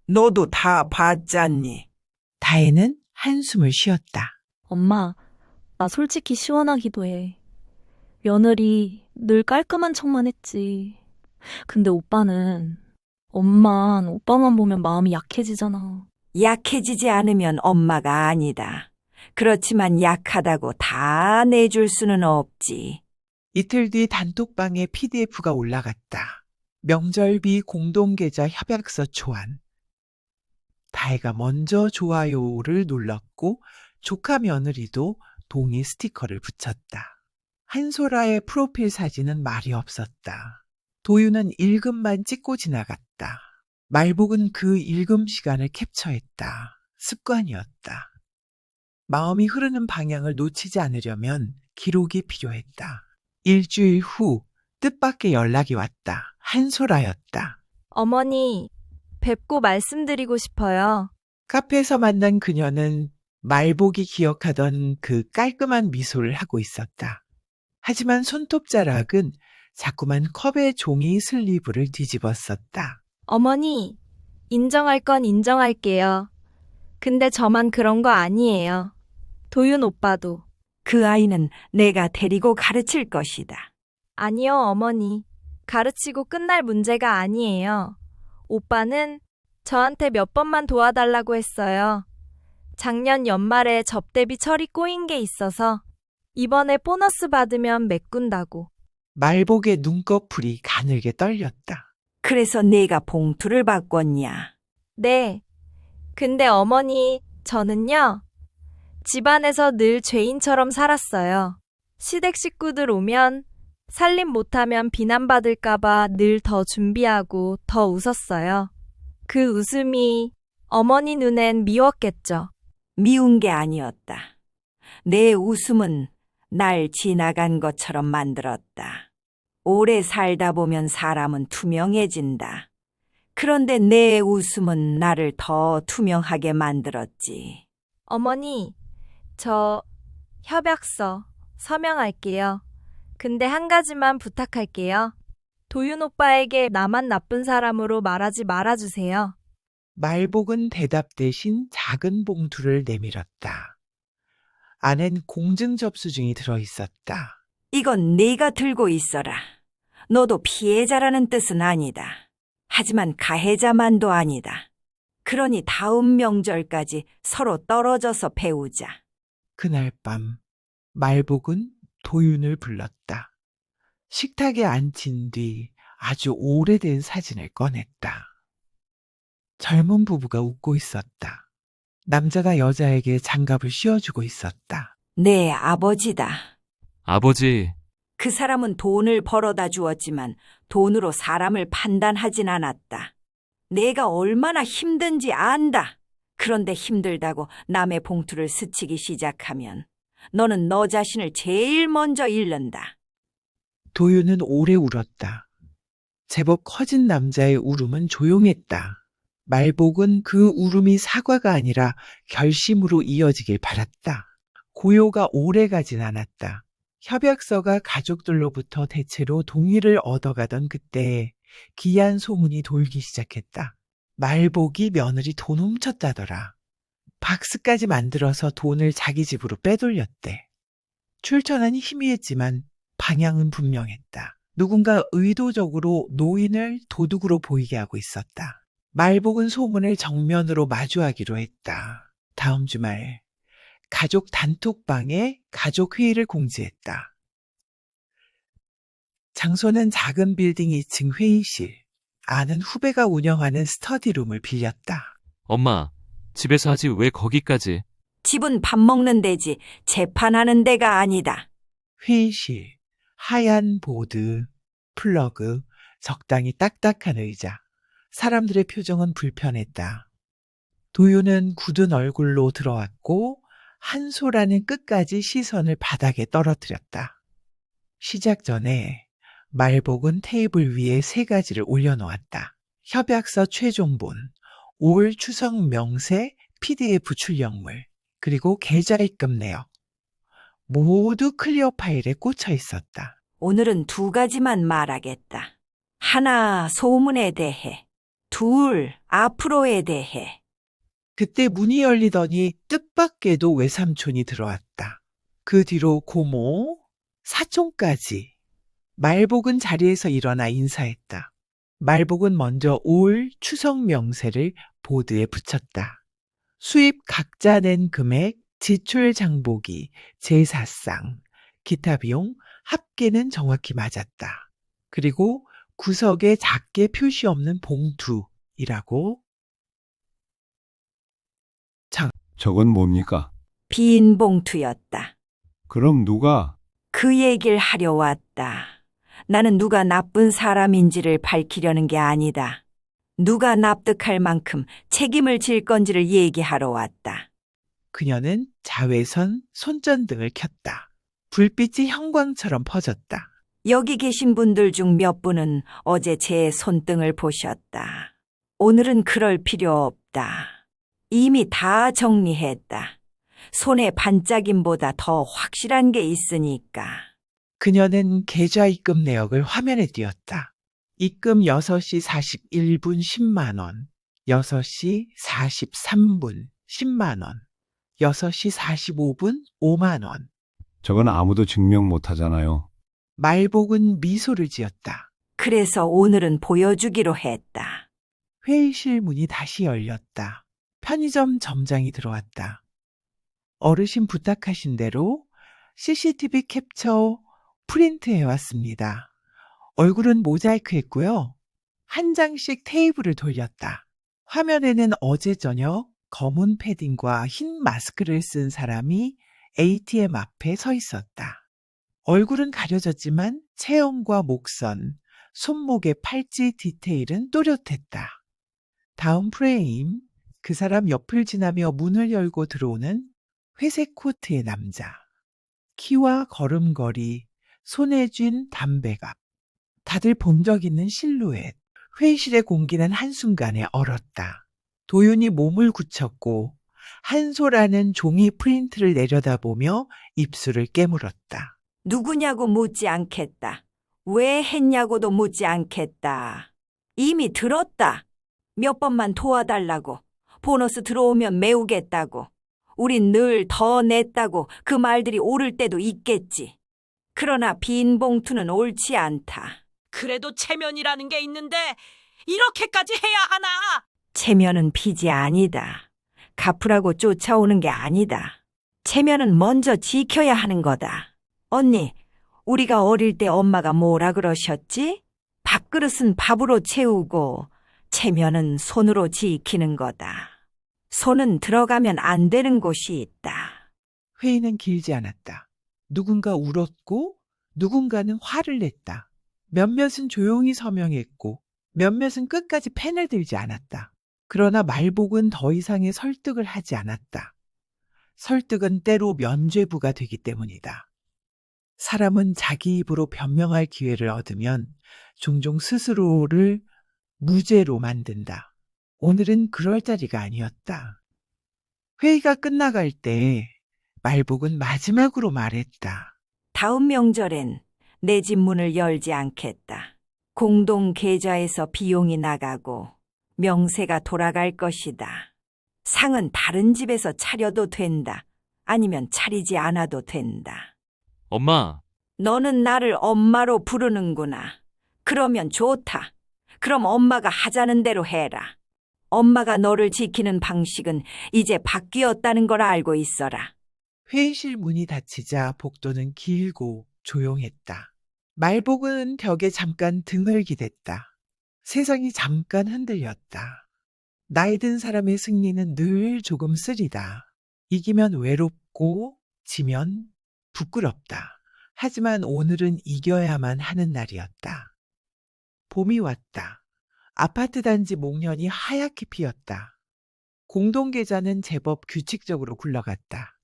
S1: 너도 다 봤잖니. 다혜는 한숨을 쉬었다.
S6: 엄마, 나 솔직히 시원하기도 해. 며느리 늘 깔끔한 척만 했지. 근데 오빠는, 엄만 오빠만 보면 마음이 약해지잖아.
S3: 약해지지 않으면 엄마가 아니다. 그렇지만 약하다고 다 내줄 수는 없지.
S1: 이틀 뒤 단톡방에 PDF가 올라갔다. 명절비 공동계좌 협약서 초안. 다혜가 먼저 좋아요를 눌렀고 조카 며느리도 동의 스티커를 붙였다. 한소라의 프로필 사진은 말이 없었다. 도윤은 읽음만 찍고 지나갔다. 말복은 그 읽음 시간을 캡처했다. 습관이었다. 마음이 흐르는 방향을 놓치지 않으려면 기록이 필요했다. 일주일 후 뜻밖의 연락이 왔다. 한소라였다.
S2: 어머니, 뵙고 말씀드리고 싶어요.
S1: 카페에서 만난 그녀는 말복이 기억하던 그 깔끔한 미소를 하고 있었다. 하지만 손톱자락은 자꾸만 컵의 종이 슬리브를 뒤집었었다.
S2: 어머니, 인정할 건 인정할게요. 근데 저만 그런 거 아니에요. 도윤 오빠도.
S3: 그 아이는 내가 데리고 가르칠 것이다.
S2: 아니요, 어머니. 가르치고 끝날 문제가 아니에요. 오빠는 저한테 몇 번만 도와달라고 했어요. 작년 연말에 접대비 처리 꼬인 게 있어서 이번에 보너스 받으면 메꾼다고.
S1: 말복의 눈꺼풀이 가늘게 떨렸다.
S3: 그래서 내가 봉투를 바꿨냐?
S2: 네. 근데 어머니, 저는요, 집안에서 늘 죄인처럼 살았어요. 시댁 식구들 오면 살림 못하면 비난받을까봐 늘 더 준비하고 더 웃었어요. 그 웃음이 어머니 눈엔 미웠겠죠.
S3: 미운 게 아니었다. 내 웃음은 날 지나간 것처럼 만들었다. 오래 살다 보면 사람은 투명해진다. 그런데 내 웃음은 나를 더 투명하게 만들었지.
S2: 어머니, 저 협약서 서명할게요. 근데 한 가지만 부탁할게요. 도윤 오빠에게 나만 나쁜 사람으로 말하지 말아주세요.
S1: 말복은 대답 대신 작은 봉투를 내밀었다. 안엔 공증 접수증이 들어있었다.
S3: 이건 네가 들고 있어라. 너도 피해자라는 뜻은 아니다. 하지만 가해자만도 아니다. 그러니 다음 명절까지 서로 떨어져서 배우자.
S1: 그날 밤 말복은 도윤을 불렀다. 식탁에 앉힌 뒤 아주 오래된 사진을 꺼냈다. 젊은 부부가 웃고 있었다. 남자가 여자에게 장갑을 씌워주고 있었다.
S3: 내 아버지다.
S5: 아버지,
S3: 그 사람은 돈을 벌어다 주었지만 돈으로 사람을 판단하진 않았다. 내가 얼마나 힘든지 안다. 그런데 힘들다고 남의 봉투를 스치기 시작하면 너는 너 자신을 제일 먼저 잃는다.
S1: 도윤은 오래 울었다. 제법 커진 남자의 울음은 조용했다. 말복은 그 울음이 사과가 아니라 결심으로 이어지길 바랐다. 고요가 오래 가진 않았다. 협약서가 가족들로부터 대체로 동의를 얻어가던 그때 기이한 소문이 돌기 시작했다. 말복이 며느리 돈 훔쳤다더라. 박스까지 만들어서 돈을 자기 집으로 빼돌렸대. 출처는 희미했지만 방향은 분명했다. 누군가 의도적으로 노인을 도둑으로 보이게 하고 있었다. 말복은 소문을 정면으로 마주하기로 했다. 다음 주말 가족 단톡방에 가족 회의를 공지했다. 장소는 작은 빌딩 2층 회의실. 아는 후배가 운영하는 스터디룸을 빌렸다.
S5: 엄마, 집에서 하지 왜 거기까지?
S3: 집은 밥 먹는 데지 재판하는 데가 아니다.
S1: 회의실, 하얀 보드, 플러그, 적당히 딱딱한 의자. 사람들의 표정은 불편했다. 도윤은 굳은 얼굴로 들어왔고 한소라는 끝까지 시선을 바닥에 떨어뜨렸다. 시작 전에 말복은 테이블 위에 3가지를 올려놓았다. 협약서 최종본, 올 추석 명세 PDF 출력물, 그리고 계좌 입금 내역. 모두 클리어 파일에 꽂혀 있었다.
S3: 오늘은 2가지만 말하겠다. 하나, 소문에 대해. 2, 앞으로에 대해.
S1: 그때 문이 열리더니 뜻밖에도 외삼촌이 들어왔다. 그 뒤로 고모, 사촌까지. 말복은 자리에서 일어나 인사했다. 말복은 먼저 올 추석 명세를 보드에 붙였다. 수입 각자 낸 금액, 지출 장보기, 제사상, 기타 비용 합계는 정확히 맞았다. 그리고 구석에 작게 표시 없는 봉투이라고.
S7: 저건 뭡니까?
S3: 빈 봉투였다.
S7: 그럼 누가?
S3: 그 얘기를 하려 왔다. 나는 누가 나쁜 사람인지를 밝히려는 게 아니다. 누가 납득할 만큼 책임을 질 건지를 얘기하러 왔다.
S1: 그녀는 자외선, 손전등을 켰다. 불빛이 형광처럼 퍼졌다.
S3: 여기 계신 분들 중 몇 분은 어제 제 손등을 보셨다. 오늘은 그럴 필요 없다. 이미 다 정리했다. 손에 반짝임보다 더 확실한 게 있으니까.
S1: 그녀는 계좌 입금 내역을 화면에 띄웠다. 입금 6시 41분 10만 원. 6시 43분 10만 원. 6시 45분 5만 원.
S7: 저건 아무도 증명 못 하잖아요.
S1: 말복은 미소를 지었다.
S3: 그래서 오늘은 보여주기로 했다.
S1: 회의실 문이 다시 열렸다. 편의점 점장이 들어왔다. 어르신 부탁하신 대로 CCTV 캡처 프린트해 왔습니다. 얼굴은 모자이크 했고요. 한 장씩 테이블을 돌렸다. 화면에는 어제 저녁 검은 패딩과 흰 마스크를 쓴 사람이 ATM 앞에 서 있었다. 얼굴은 가려졌지만 체형과 목선, 손목의 팔찌 디테일은 또렷했다. 다음 프레임, 그 사람 옆을 지나며 문을 열고 들어오는 회색 코트의 남자. 키와 걸음걸이, 손에 쥔 담배갑. 다들 본 적 있는 실루엣. 회의실의 공기는 한순간에 얼었다. 도윤이 몸을 굳혔고 한소라는 종이 프린트를 내려다보며 입술을 깨물었다.
S3: 누구냐고 묻지 않겠다. 왜 했냐고도 묻지 않겠다. 이미 들었다. 몇 번만 도와달라고. 보너스 들어오면 메우겠다고. 우린 늘 더 냈다고 그 말들이 옳을 때도 있겠지. 그러나 빈 봉투는 옳지 않다.
S8: 그래도 체면이라는 게 있는데 이렇게까지 해야 하나?
S3: 체면은 빚이 아니다. 갚으라고 쫓아오는 게 아니다. 체면은 먼저 지켜야 하는 거다. 언니, 우리가 어릴 때 엄마가 뭐라 그러셨지? 밥그릇은 밥으로 채우고 체면은 손으로 지키는 거다. 손은 들어가면 안 되는 곳이 있다.
S1: 회의는 길지 않았다. 누군가 울었고 누군가는 화를 냈다. 몇몇은 조용히 서명했고 몇몇은 끝까지 펜을 들지 않았다. 그러나 말복은 더 이상의 설득을 하지 않았다. 설득은 때로 면죄부가 되기 때문이다. 사람은 자기 입으로 변명할 기회를 얻으면 종종 스스로를 무죄로 만든다. 오늘은 그럴 자리가 아니었다. 회의가 끝나갈 때 말복은 마지막으로 말했다.
S3: 다음 명절엔 내 집 문을 열지 않겠다. 공동 계좌에서 비용이 나가고 명세가 돌아갈 것이다. 상은 다른 집에서 차려도 된다. 아니면 차리지 않아도 된다.
S5: 엄마,
S3: 너는 나를 엄마로 부르는구나. 그러면 좋다. 그럼 엄마가 하자는 대로 해라. 엄마가 너를 지키는 방식은 이제 바뀌었다는 걸 알고 있어라.
S1: 회의실 문이 닫히자 복도는 길고 조용했다. 말복은 벽에 잠깐 등을 기댔다. 세상이 잠깐 흔들렸다. 나이 든 사람의 승리는 늘 조금 쓰리다. 이기면 외롭고 지면 부끄럽다. 하지만 오늘은 이겨야만 하는 날이었다. 봄이 왔다. 아파트 단지 목련이 하얗게 피었다. 공동계좌는 제법 규칙적으로 굴러갔다.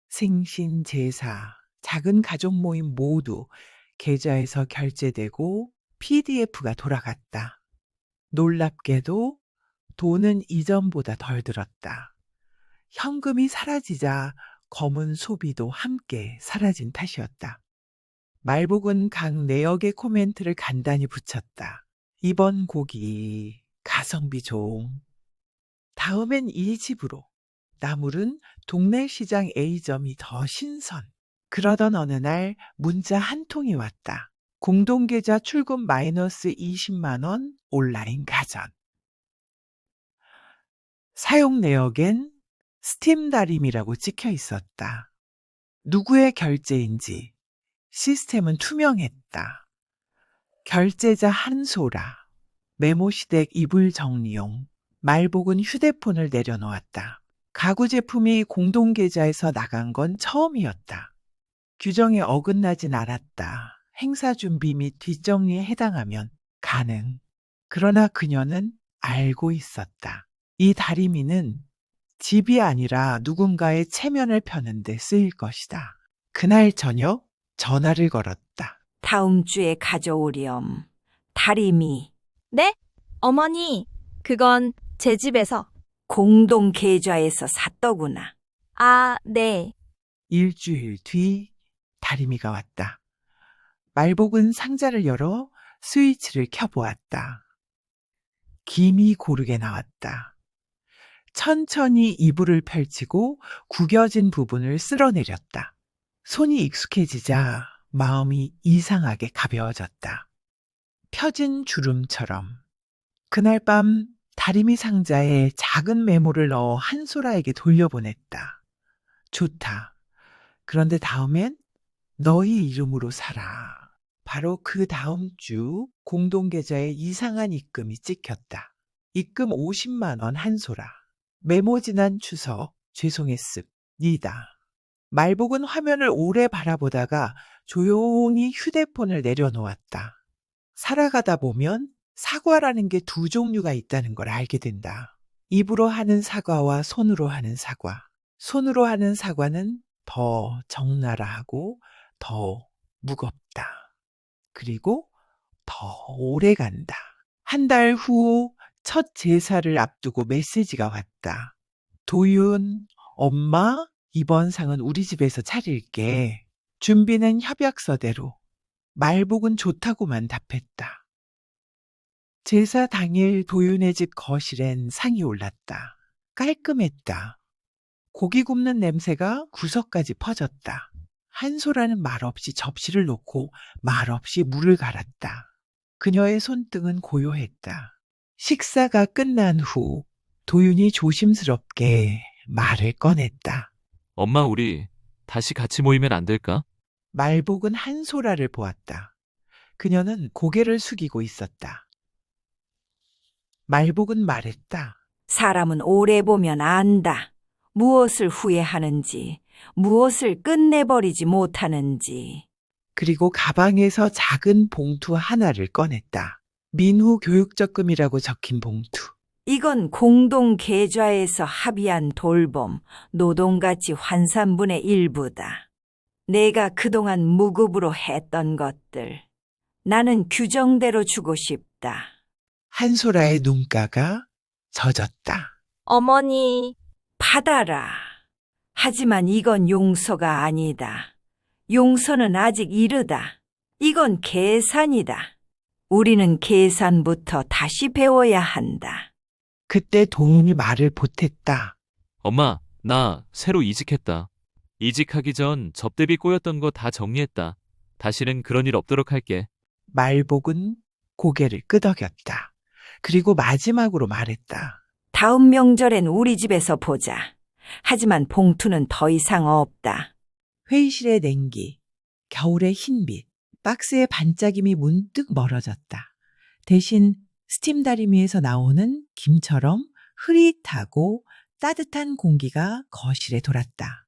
S1: 생신, 제사, 작은 가족 모임 모두 계좌에서 결제되고 PDF가 돌아갔다. 놀랍게도 돈은 이전보다 덜 들었다. 현금이 사라지자 검은 소비도 함께 사라진 탓이었다. 말복은 각 내역의 코멘트를 간단히 붙였다. 이번 곡이 가성비 종. 다음엔 이 집으로. 나물은 동네 시장 A점이 더 신선. 그러던 어느 날 문자 한 통이 왔다. 공동계좌 출금 마이너스 20만 원 온라인 가전. 사용 내역엔 스팀 다림이라고 찍혀 있었다. 누구의 결제인지 시스템은 투명했다. 결제자 한소라, 메모시댁 이불 정리용, 말복은 휴대폰을 내려놓았다. 가구 제품이 공동계좌에서 나간 건 처음이었다. 규정에 어긋나진 않았다. 행사 준비 및 뒷정리에 해당하면 가능. 그러나 그녀는 알고 있었다. 이 다리미는 집이 아니라 누군가의 체면을 펴는 데 쓰일 것이다. 그날 저녁 전화를 걸었다.
S3: 다음 주에 가져오렴. 다리미.
S2: 네? 어머니, 그건 제 집에서.
S3: 공동 계좌에서 샀더구나.
S2: 아, 네.
S1: 일주일 뒤 다리미가 왔다. 말복은 상자를 열어 스위치를 켜보았다. 김이 고르게 나왔다. 천천히 이불을 펼치고 구겨진 부분을 쓸어내렸다. 손이 익숙해지자 마음이 이상하게 가벼워졌다. 펴진 주름처럼. 그날 밤 다리미 상자에 작은 메모를 넣어 한소라에게 돌려보냈다. 좋다. 그런데 다음엔 너희 이름으로 살아. 바로 그 다음 주 공동계좌에 이상한 입금이 찍혔다. 입금 50만 원 한소라. 메모 지난 추석 죄송했습. 니다. 말복은 화면을 오래 바라보다가 조용히 휴대폰을 내려놓았다. 살아가다 보면 사과라는 게 두 종류가 있다는 걸 알게 된다. 입으로 하는 사과와 손으로 하는 사과. 손으로 하는 사과는 더 적나라하고 더 무겁다. 그리고 더 오래 간다. 한 달 후 첫 제사를 앞두고 메시지가 왔다. 도윤, 엄마, 이번 상은 우리 집에서 차릴게. 준비는 협약서대로. 말복은 좋다고만 답했다. 제사 당일 도윤의 집 거실엔 상이 올랐다. 깔끔했다. 고기 굽는 냄새가 구석까지 퍼졌다. 한소라는 말없이 접시를 놓고 말없이 물을 갈았다. 그녀의 손등은 고요했다. 식사가 끝난 후 도윤이 조심스럽게 말을 꺼냈다.
S5: 엄마, 우리 다시 같이 모이면 안 될까?
S1: 말복은 한소라를 보았다. 그녀는 고개를 숙이고 있었다. 말복은 말했다.
S3: 사람은 오래 보면 안다. 무엇을 후회하는지, 무엇을 끝내버리지 못하는지.
S1: 그리고 가방에서 작은 봉투 하나를 꺼냈다. 민후 교육적금이라고 적힌 봉투.
S3: 이건 공동 계좌에서 합의한 돌봄, 노동가치 환산분의 일부다. 내가 그동안 무급으로 했던 것들. 나는 규정대로 주고 싶다.
S1: 한소라의 눈가가 젖었다.
S2: 어머니,
S3: 받아라. 하지만 이건 용서가 아니다. 용서는 아직 이르다. 이건 계산이다. 우리는 계산부터 다시 배워야 한다.
S1: 그때 도윤이 말을 보탰다.
S5: 엄마, 나 새로 이직했다. 이직하기 전 접대비 꼬였던 거 다 정리했다. 다시는 그런 일 없도록 할게.
S1: 말복은 고개를 끄덕였다. 그리고 마지막으로 말했다.
S3: 다음 명절엔 우리 집에서 보자. 하지만 봉투는 더 이상 없다.
S1: 회의실의 냉기, 겨울의 흰빛, 박스의 반짝임이 문득 멀어졌다. 대신 스팀 다리미에서 나오는 김처럼 흐릿하고 따뜻한 공기가 거실에 돌았다.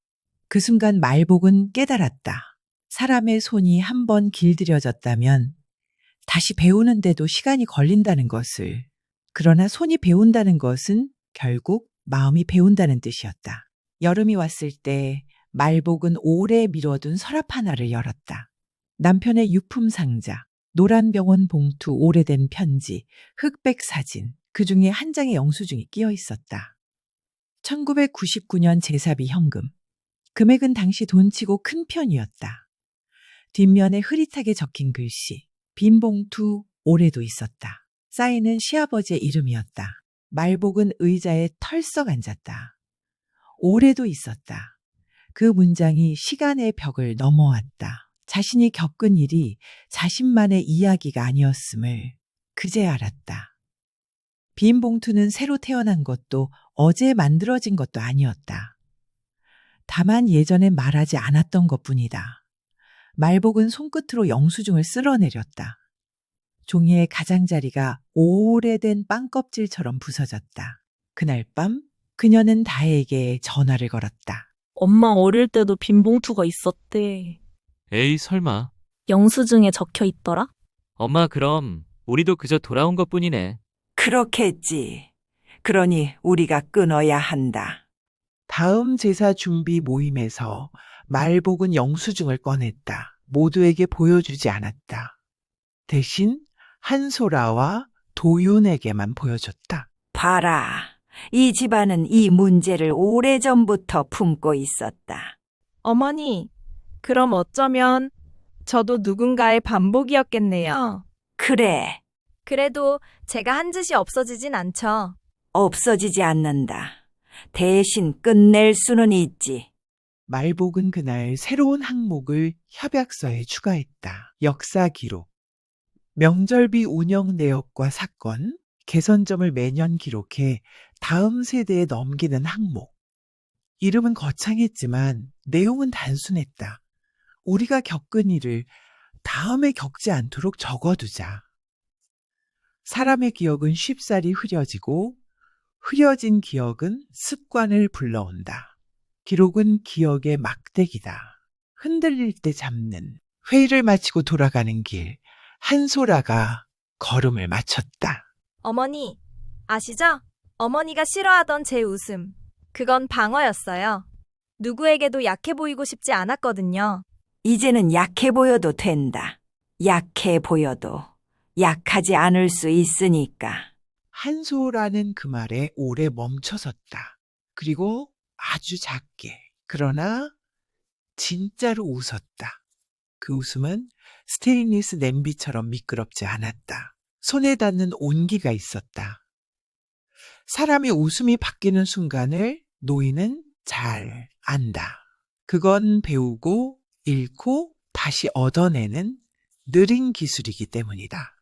S1: 그 순간 말복은 깨달았다. 사람의 손이 한번 길들여졌다면 다시 배우는데도 시간이 걸린다는 것을. 그러나 손이 배운다는 것은 결국 마음이 배운다는 뜻이었다. 여름이 왔을 때 말복은 오래 미뤄둔 서랍 하나를 열었다. 남편의 유품 상자, 노란 병원 봉투, 오래된 편지, 흑백 사진, 그중에 한 장의 영수증이 끼어 있었다. 1999년 제사비 현금. 금액은 당시 돈치고 큰 편이었다. 뒷면에 흐릿하게 적힌 글씨, 빈 봉투, 올해도 있었다. 사인은 시아버지의 이름이었다. 말복은 의자에 털썩 앉았다. 올해도 있었다. 그 문장이 시간의 벽을 넘어왔다. 자신이 겪은 일이 자신만의 이야기가 아니었음을 그제 알았다. 빈 봉투는 새로 태어난 것도 어제 만들어진 것도 아니었다. 다만 예전에 말하지 않았던 것뿐이다. 말복은 손끝으로 영수증을 쓸어내렸다. 종이의 가장자리가 오래된 빵껍질처럼 부서졌다. 그날 밤 그녀는 다혜에게 전화를 걸었다.
S6: 엄마 어릴 때도 빈 봉투가 있었대.
S5: 에이, 설마.
S6: 영수증에 적혀 있더라?
S5: 엄마, 그럼 우리도 그저 돌아온 것뿐이네.
S3: 그렇겠지. 그러니 우리가 끊어야 한다.
S1: 다음 제사 준비 모임에서 말복은 영수증을 꺼냈다. 모두에게 보여주지 않았다. 대신 한소라와 도윤에게만 보여줬다.
S3: 봐라. 이 집안은 이 문제를 오래전부터 품고 있었다.
S2: 어머니, 그럼 어쩌면 저도 누군가의 반복이었겠네요.
S3: 그래.
S2: 그래도 제가 한 짓이 없어지진 않죠.
S3: 없어지지 않는다. 대신 끝낼 수는 있지.
S1: 말복은 그날 새로운 항목을 협약서에 추가했다. 역사 기록, 명절비 운영 내역과 사건, 개선점을 매년 기록해 다음 세대에 넘기는 항목. 이름은 거창했지만 내용은 단순했다. 우리가 겪은 일을 다음에 겪지 않도록 적어두자. 사람의 기억은 쉽사리 흐려지고 흐려진 기억은 습관을 불러온다. 기록은 기억의 막대기다. 흔들릴 때 잡는. 회의를 마치고 돌아가는 길, 한소라가 걸음을 맞췄다.
S2: 어머니, 아시죠? 어머니가 싫어하던 제 웃음. 그건 방어였어요. 누구에게도 약해 보이고 싶지 않았거든요.
S3: 이제는 약해 보여도 된다. 약해 보여도 약하지 않을 수 있으니까.
S1: 한소라는 그 말에 오래 멈춰섰다. 그리고 아주 작게, 그러나 진짜로 웃었다. 그 웃음은 스테인리스 냄비처럼 미끄럽지 않았다. 손에 닿는 온기가 있었다. 사람의 웃음이 바뀌는 순간을 노인은 잘 안다. 그건 배우고 잃고 다시 얻어내는 느린 기술이기 때문이다.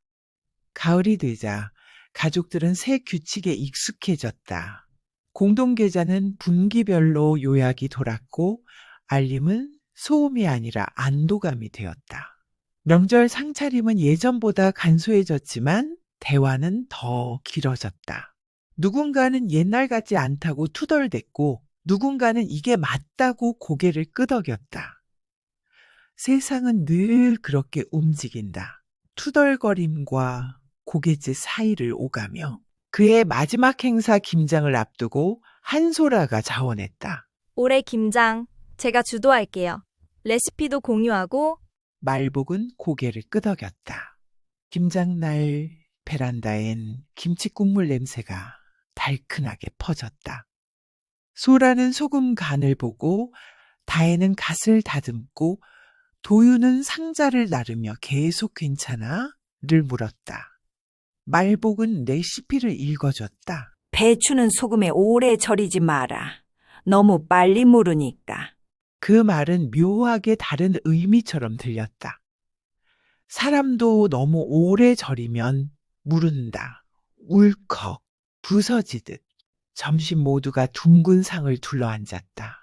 S1: 가을이 되자 가족들은 새 규칙에 익숙해졌다. 공동계좌는 분기별로 요약이 돌았고 알림은 소음이 아니라 안도감이 되었다. 명절 상차림은 예전보다 간소해졌지만 대화는 더 길어졌다. 누군가는 옛날 같지 않다고 투덜댔고 누군가는 이게 맞다고 고개를 끄덕였다. 세상은 늘 그렇게 움직인다. 투덜거림과 고갯짓 사이를 오가며 그의 마지막 행사 김장을 앞두고 한소라가 자원했다.
S2: 올해 김장 제가 주도할게요. 레시피도 공유하고
S1: 말복은 고개를 끄덕였다. 김장날 베란다엔 김치 국물 냄새가 달큰하게 퍼졌다. 소라는 소금 간을 보고 다혜는 갓을 다듬고 도유는 상자를 나르며 계속 괜찮아? 를 물었다. 말복은 레시피를 읽어줬다.
S3: 배추는 소금에 오래 절이지 마라. 너무 빨리 무르니까.
S1: 그 말은 묘하게 다른 의미처럼 들렸다. 사람도 너무 오래 절이면 무른다. 울컥, 부서지듯. 점심 모두가 둥근 상을 둘러앉았다.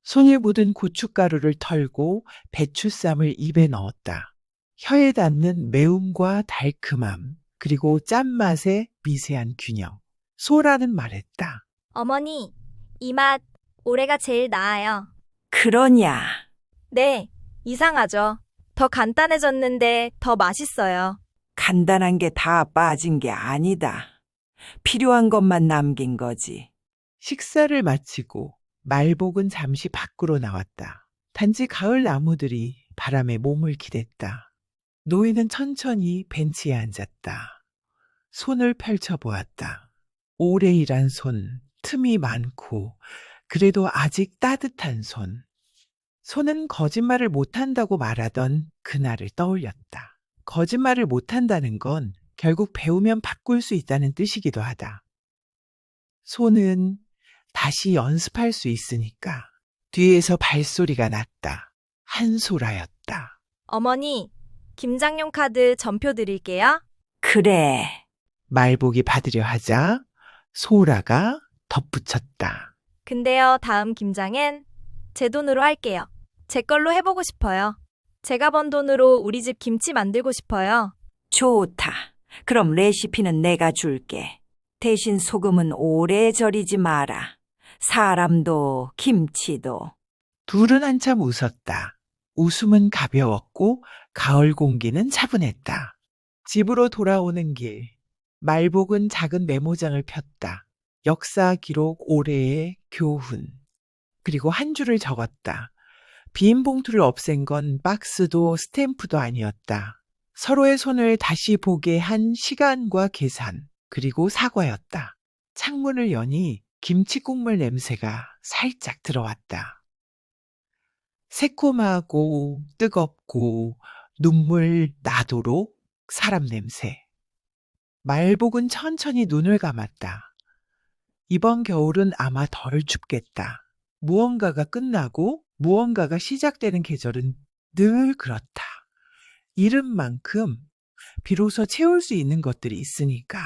S1: 손에 묻은 고춧가루를 털고 배추쌈을 입에 넣었다. 혀에 닿는 매움과 달큼함, 그리고 짠맛의 미세한 균형. 소라는 말했다.
S2: 어머니, 이 맛 올해가 제일 나아요.
S3: 그러냐?
S2: 네, 이상하죠. 더 간단해졌는데 더 맛있어요.
S3: 간단한 게 다 빠진 게 아니다. 필요한 것만 남긴 거지.
S1: 식사를 마치고 말복은 잠시 밖으로 나왔다. 단지 가을 나무들이 바람에 몸을 기댔다. 노인은 천천히 벤치에 앉았다. 손을 펼쳐보았다. 오래 일한 손, 틈이 많고 그래도 아직 따뜻한 손. 손은 거짓말을 못한다고 말하던 그날을 떠올렸다. 거짓말을 못한다는 건 결국 배우면 바꿀 수 있다는 뜻이기도 하다. 손은 다시 연습할 수 있으니까. 뒤에서 발소리가 났다. 한소라였다.
S2: 어머니, 김장용 카드 전표 드릴게요.
S3: 그래.
S1: 말복이 받으려 하자 소라가 덧붙였다.
S2: 근데요, 다음 김장엔 제 돈으로 할게요. 제 걸로 해보고 싶어요. 제가 번 돈으로 우리 집 김치 만들고 싶어요.
S3: 좋다. 그럼 레시피는 내가 줄게. 대신 소금은 오래 절이지 마라. 사람도 김치도.
S1: 둘은 한참 웃었다. 웃음은 가벼웠고 가을 공기는 차분했다. 집으로 돌아오는 길, 말복은 작은 메모장을 폈다. 역사 기록 올해의 교훈. 그리고 한 줄을 적었다. 빈 봉투를 없앤 건 박스도 스탬프도 아니었다. 서로의 손을 다시 보게 한 시간과 계산, 그리고 사과였다. 창문을 여니 김치 국물 냄새가 살짝 들어왔다. 새콤하고 뜨겁고 눈물 나도록 사람 냄새. 말복은 천천히 눈을 감았다. 이번 겨울은 아마 덜 춥겠다. 무언가가 끝나고 무언가가 시작되는 계절은 늘 그렇다. 이름만큼 비로소 채울 수 있는 것들이 있으니까.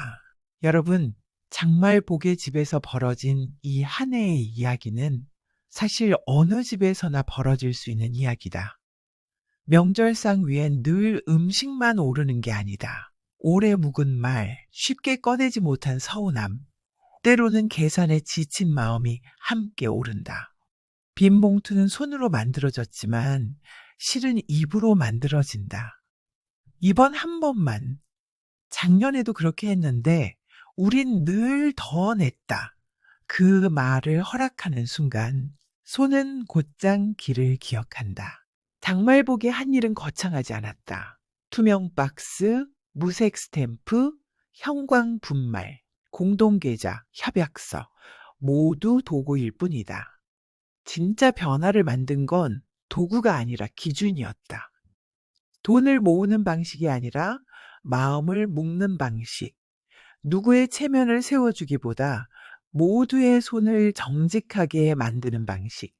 S1: 여러분, 장말복의 집에서 벌어진 이 한 해의 이야기는 사실 어느 집에서나 벌어질 수 있는 이야기다. 명절상 위엔 늘 음식만 오르는 게 아니다. 오래 묵은 말, 쉽게 꺼내지 못한 서운함, 때로는 계산에 지친 마음이 함께 오른다. 빈 봉투는 손으로 만들어졌지만 실은 입으로 만들어진다. 이번 한 번만, 작년에도 그렇게 했는데 우린 늘 더 냈다. 그 말을 허락하는 순간 손은 곧장 길을 기억한다. 장말복의 한 일은 거창하지 않았다. 투명 박스, 무색 스탬프, 형광 분말, 공동계좌, 협약서 모두 도구일 뿐이다. 진짜 변화를 만든 건 도구가 아니라 기준이었다. 돈을 모으는 방식이 아니라 마음을 묶는 방식. 누구의 체면을 세워주기보다 모두의 손을 정직하게 만드는 방식.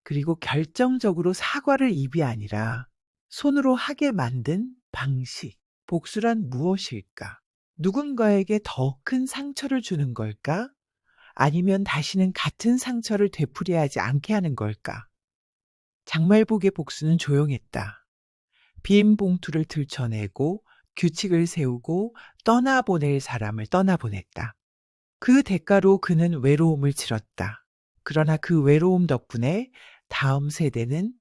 S1: 그리고 결정적으로 사과를 입이 아니라 손으로 하게 만든 방식. 복수란 무엇일까? 누군가에게 더 큰 상처를 주는 걸까? 아니면 다시는 같은 상처를 되풀이하지 않게 하는 걸까? 장말복의 복수는 조용했다. 빈 봉투를 들춰내고 규칙을 세우고 떠나보낼 사람을 떠나보냈다. 그 대가로 그는 외로움을 치렀다. 그러나 그 외로움 덕분에 다음 세대는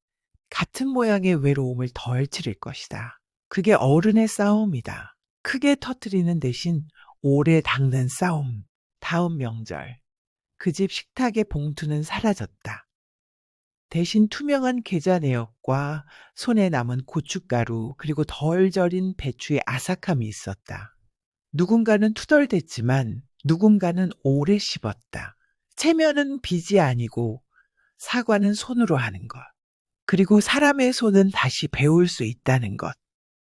S1: 같은 모양의 외로움을 덜 치를 것이다. 그게 어른의 싸움이다. 크게 터뜨리는 대신 오래 닦는 싸움. 다음 명절, 그 집 식탁의 봉투는 사라졌다. 대신 투명한 계좌 내역과 손에 남은 고춧가루 그리고 덜 절인 배추의 아삭함이 있었다. 누군가는 투덜댔지만 누군가는 오래 씹었다. 체면은 빚이 아니고 사과는 손으로 하는 것. 그리고 사람의 손은 다시 배울 수 있다는 것.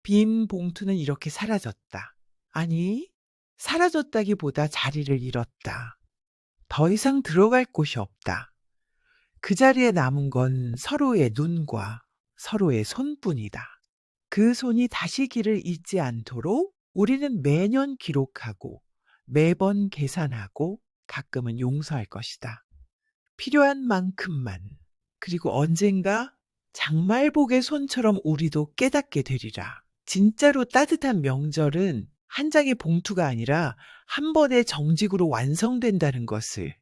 S1: 빈 봉투는 이렇게 사라졌다. 아니, 사라졌다기보다 자리를 잃었다. 더 이상 들어갈 곳이 없다. 그 자리에 남은 건 서로의 눈과 서로의 손뿐이다. 그 손이 다시 길을 잇지 않도록 우리는 매년 기록하고 매번 계산하고 가끔은 용서할 것이다. 필요한 만큼만. 그리고 언젠가 장말복의 손처럼 우리도 깨닫게 되리라. 진짜로 따뜻한 명절은 한 장의 봉투가 아니라 한 번의 정직으로 완성된다는 것을